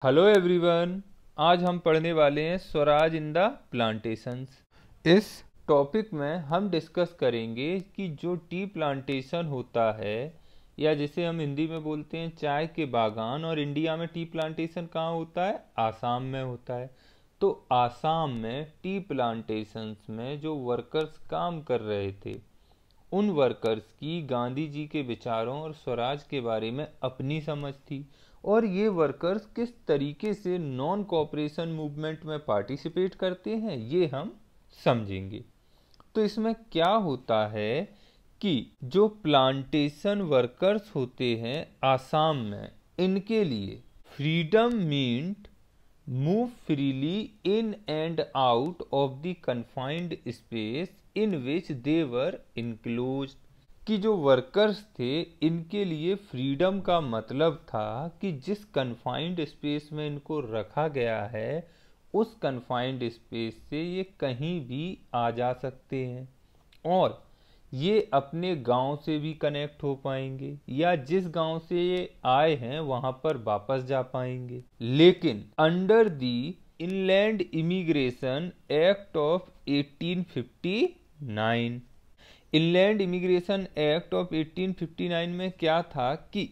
Hello everyone. आज हम पढ़ने वाले हैं स्वराज इन द प्लांटेशंस। इस टॉपिक में हम डिस्कस करेंगे कि जो टी प्लांटेशन होता है या जिसे हम हिंदी में बोलते हैं चाय के बागान, और इंडिया में टी प्लांटेशन कहाँ होता है? आसाम में होता है। तो आसाम में टी प्लांटेशंस में जो वर्कर्स काम कर रहे थे, उन वर्कर्स की गांधी जी के विचारों और स्वराज के बारे में अपनी समझ थी, और ये वर्कर्स किस तरीके से नॉन कॉपरेशन मूवमेंट में पार्टिसिपेट करते हैं ये हम समझेंगे। तो इसमें क्या होता है कि जो प्लांटेशन वर्कर्स होते हैं आसाम में, इनके लिए freedom meant move freely in and out of the confined space in which they were enclosed. कि जो वर्कर्स थे इनके लिए फ्रीडम का मतलब था कि जिस कन्फाइंड स्पेस में इनको रखा गया है उस कन्फाइंड स्पेस से ये कहीं भी आ जा सकते हैं, और ये अपने गांव से भी कनेक्ट हो पाएंगे या जिस गांव से ये आए हैं वहां पर वापस जा पाएंगे। लेकिन under the inland immigration act of 1859, inland immigration act of 1859 में क्या था कि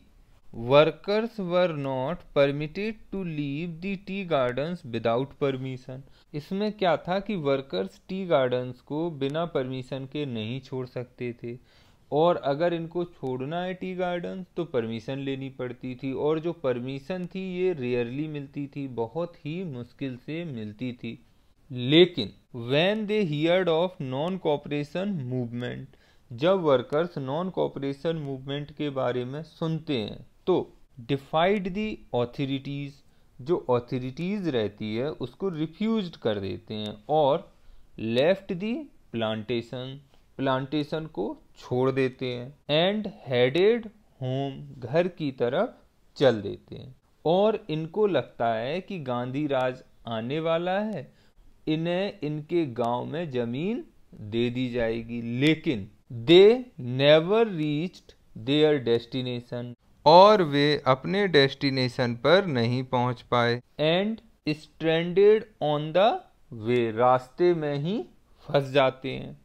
workers were not permitted to leave the tea gardens without permission. इसमें क्या था कि वर्कर्स टी गार्डन्स को बिना परमिशन के नहीं छोड़ सकते थे, और अगर इनको छोड़ना है टी गार्डन तो परमिशन लेनी पड़ती थी, और जो परमिशन थी ये रेयरली मिलती थी, बहुत ही मुश्किल से मिलती थी। लेकिन when they heard of non cooperation movement, जब वर्कर्स नॉन कॉपरेशन मूवमेंट के बारे में सुनते हैं तो डिफाइड दी ऑथोरिटीज, जो ऑथोरिटीज रहती है उसको रिफ्यूज्ड कर देते हैं, और लेफ्ट दी प्लांटेशन, प्लांटेशन को छोड़ देते हैं, एंड हेडेड होम, घर की तरफ चल देते हैं। और इनको लगता है कि गांधी राज आने वाला है, इन्हें इनके गांव में जमीन दे दी जाएगी। लेकिन they never reached there destination, और वे अपने डेस्टिनेशन पर नहीं पहुंच पाए, and stranded on the way, रास्ते में ही फंस जाते हैं।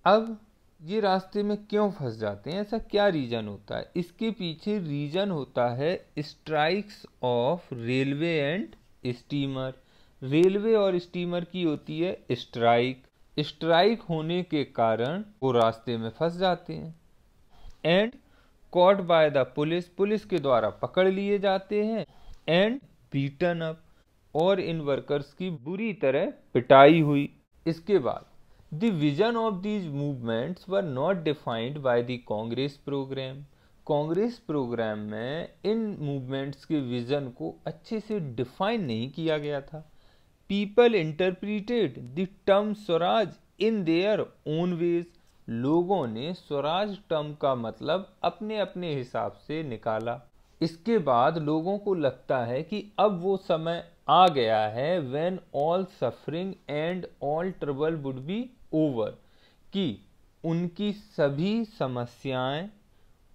अब ये रास्ते में क्यों फंस जाते हैं, ऐसा क्या रीजन होता है? इसके पीछे रीजन होता है strikes of railway and steamer. Railway और स्टीमर की होती है स्ट्राइक, स्ट्राइक होने के कारण वो रास्ते में फंस जाते हैं, and caught by the police, police के द्वारा पकड़ लिए जाते हैं, एंड बीटन अप, और इन वर्कर्स की बुरी तरह पिटाई हुई। इसके बाद the vision of these movements were not defined by the Congress programme. Congress programme में इन मूवमेंट्स के विजन को अच्छे से डिफाइन नहीं किया गया था। People interpreted the term Swaraj in their own ways, लोगों ने स्वराज टर्म का मतलब अपने अपने हिसाब से निकाला। इसके बाद लोगों को लगता है कि अब वो समय आ गया है when all suffering and all trouble would be over, कि उनकी सभी समस्याएं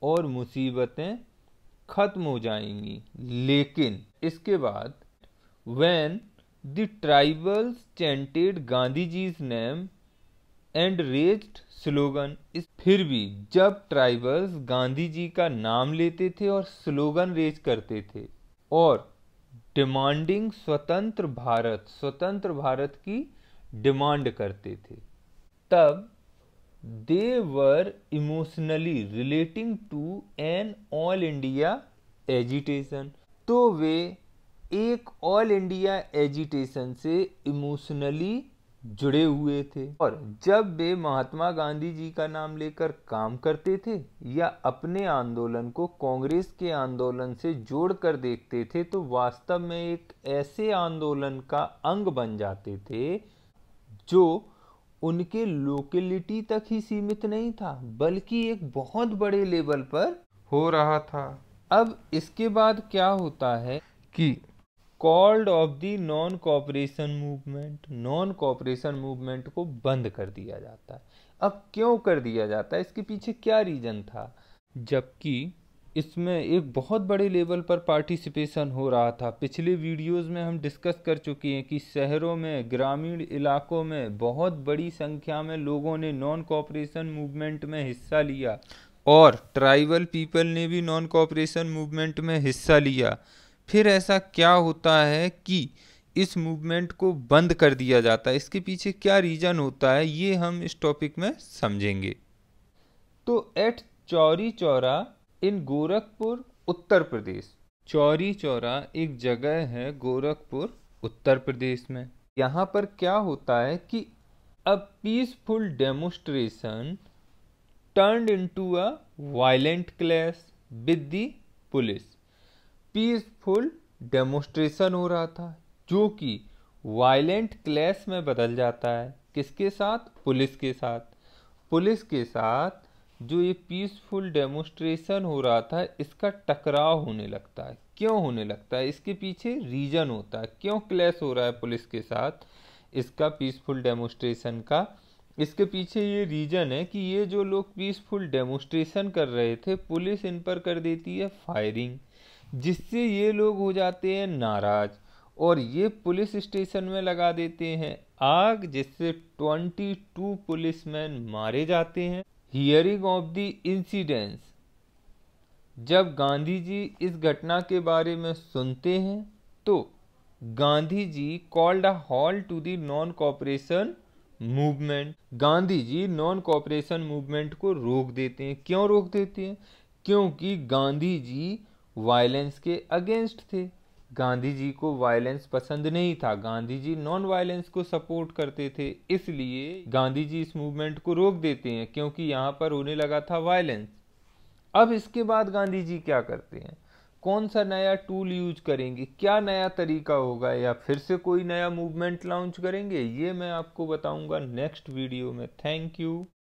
और मुसीबतें खत्म हो जाएंगी। लेकिन इसके बाद when the tribals chanted Gandhi ji's name and raised slogan, इस फिर भी जब ट्राइबल्स गांधी जी का नाम लेते थे और स्लोगन रेज करते थे और डिमांडिंग स्वतंत्र भारत, स्वतंत्र भारत की डिमांड करते थे, तब they were emotionally relating to an all India agitation, तो वे एक ऑल इंडिया एजिटेशन से इमोशनली जुड़े हुए थे। और जब वे महात्मा गांधी जी का नाम लेकर काम करते थे या अपने आंदोलन को कांग्रेस के आंदोलन से जोड़कर देखते थे तो वास्तव में एक ऐसे आंदोलन का अंग बन जाते थे जो उनके लोकेलिटी तक ही सीमित नहीं था बल्कि एक बहुत बड़े लेवल पर हो रहा था। अब इसके बाद क्या होता है कि called off the non cooperation movement, non cooperation movement को बंद कर दिया जाता है। अब क्यों कर दिया जाता है, इसके पीछे क्या रीजन था? जबकि इसमें एक बहुत बड़े लेवल पर पार्टिसिपेशन हो रहा था। पिछले वीडियोस में हम डिस्कस कर चुके हैं कि शहरों में, ग्रामीण इलाकों में बहुत बड़ी संख्या में लोगों ने नॉन कोऑपरेशन मूवमेंट में हिस्सा लिया और ट्राइबल पीपल ने भी नॉन कोऑपरेशन मूवमेंट में हिस्सा लिया। फिर ऐसा क्या होता है कि इस मूवमेंट को बंद कर दिया जाता है, इसके पीछे क्या रीज़न होता है, ये हम इस टॉपिक में समझेंगे। तो एट चौरी चौरा इन गोरखपुर उत्तर प्रदेश, चौरी चौरा एक जगह है गोरखपुर उत्तर प्रदेश में। यहाँ पर क्या होता है कि a peaceful demonstration turned into a violent clash with the police. Peaceful demonstration हो रहा था जो कि वायलेंट क्लैश में बदल जाता है। किसके साथ? पुलिस के साथ। पुलिस के साथ जो ये पीसफुल डेमोस्ट्रेशन हो रहा था, इसका टकराव होने लगता है। क्यों होने लगता है? इसके पीछे रीजन होता है, क्यों क्लैश हो रहा है पुलिस के साथ इसका, पीसफुल डेमोस्ट्रेशन का। इसके पीछे ये रीजन है कि ये जो लोग पीसफुल डेमोस्ट्रेशन कर रहे थे, पुलिस इन पर कर देती है फायरिंग, जिससे ये लोग हो जाते हैं नाराज और ये पुलिस स्टेशन में लगा देते हैं आग, जिससे 22 पुलिसमैन मारे जाते हैं। हियरिंग ऑफ द इंसिडेंस, जब गांधी जी इस घटना के बारे में सुनते हैं तो Gandhi ji called a halt to the non cooperation movement. Gandhi ji non cooperation movement को रोक देते हैं। क्यों रोक देते हैं? क्योंकि गांधी जी वायलेंस के अगेंस्ट थे। गांधी जी को वायलेंस पसंद नहीं था, गांधी जी नॉन वायलेंस को सपोर्ट करते थे, इसलिए गांधी जी इस मूवमेंट को रोक देते हैं क्योंकि यहाँ पर होने लगा था वायलेंस। अब इसके बाद गांधी जी क्या करते हैं? कौन सा नया टूल यूज करेंगे, क्या नया तरीका होगा, या फिर से कोई नया मूवमेंट लॉन्च करेंगे, ये मैं आपको बताऊंगा नेक्स्ट वीडियो में। Thank you.